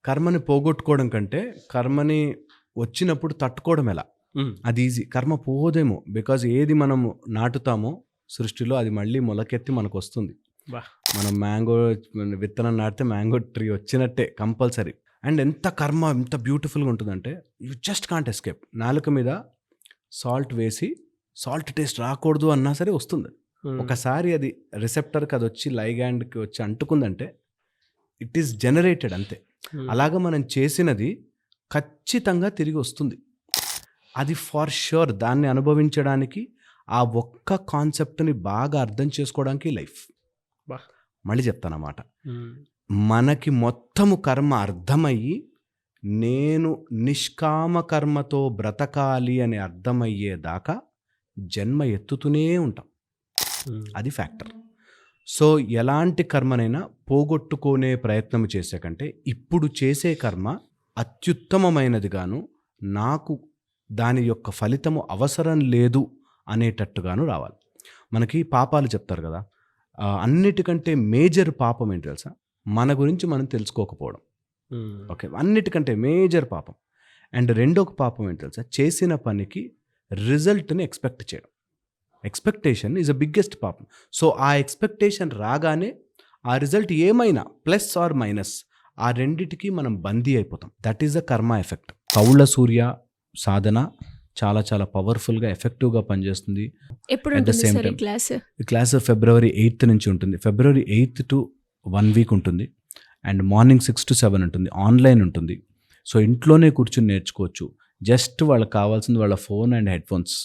కర్మని పోగొట్టుకోవడం కంటే కర్మని వచ్చినప్పుడు తట్టుకోవడం ఎలా, అది ఈజీ. కర్మ పోదేమో, బికాజ్ ఏది మనము నాటుతామో సృష్టిలో అది మళ్ళీ మొలకెత్తి మనకు వస్తుంది. మనం మ్యాంగో విత్తనం నాటితే మ్యాంగో ట్రీ వచ్చినట్టే కంపల్సరీ. అండ్ ఎంత కర్మ ఎంత బ్యూటిఫుల్గా ఉంటుందంటే యూ జస్ట్ కాంట్ ఎస్కేప్. నాలుక మీద సాల్ట్ వేసి సాల్ట్ టేస్ట్ రాకూడదు అన్నా సరే వస్తుంది. ఒకసారి అది రిసెప్టర్కి అది వచ్చి లైగాండ్కి వచ్చి అంటుకుందంటే ఇట్ ఈస్ జనరేటెడ్ అంతే. అలాగా మనం చేసినది ఖచ్చితంగా తిరిగి వస్తుంది. అది ఫర్ ష్యూర్. దాన్ని అనుభవించడానికి ఆ ఒక్క కాన్సెప్ట్ని బాగా అర్థం చేసుకోవడానికి లైఫ్. మళ్ళీ చెప్తానమాట, మనకి మొత్తము కర్మ అర్థమయ్యి నేను నిష్కామ కర్మతో బ్రతకాలి అని అర్థమయ్యేదాకా జన్మ ఎత్తుతూనే ఉంటాం. అది ఫ్యాక్టర్. సో ఎలాంటి కర్మనైనా పోగొట్టుకునే ప్రయత్నం చేసే కంటే ఇప్పుడు చేసే కర్మ అత్యుత్తమమైనదిగాను, నాకు దాని యొక్క ఫలితము అవసరం లేదు అనేటట్టుగాను రావాలి. మనకి పాపాలు చెప్తారు కదా, అన్నిటికంటే మేజర్ పాపం ఏంటి తెలుసా? మన గురించి మనం తెలుసుకోకపోవడం. ఓకే, అన్నిటికంటే మేజర్ పాపం. అండ్ రెండో పాపం ఏంటి తెలుసా? చేసిన పనికి రిజల్ట్ని ఎక్స్పెక్ట్ చేయడం. ఎక్స్పెక్టేషన్ ఈజ్ అ బిగ్గెస్ట్ పాపం. సో ఆ ఎక్స్పెక్టేషన్ రాగానే ఆ రిజల్ట్ ఏమైనా ప్లస్ ఆర్ మైనస్ ఆ రెండిటికి మనం బందీ అయిపోతాం. దట్ ఈస్ ద కర్మ ఎఫెక్ట్. కౌళ్ళ సూర్య సాధన చాలా చాలా పవర్ఫుల్గా ఎఫెక్టివ్గా పనిచేస్తుంది. ఎప్పుడు ఉంటుంది సార్ ఈ క్లాస్? ఈ క్లాస్ February 8th నుంచి ఉంటుంది. February 8th to 1 week ఉంటుంది. అండ్ మార్నింగ్ 6 to 7 ఉంటుంది. ఆన్లైన్ ఉంటుంది. సో ఇంట్లోనే కూర్చుని నేర్చుకోవచ్చు. జస్ట్ వాళ్ళకి కావాల్సింది వాళ్ళ ఫోన్ అండ్ హెడ్ ఫోన్స్.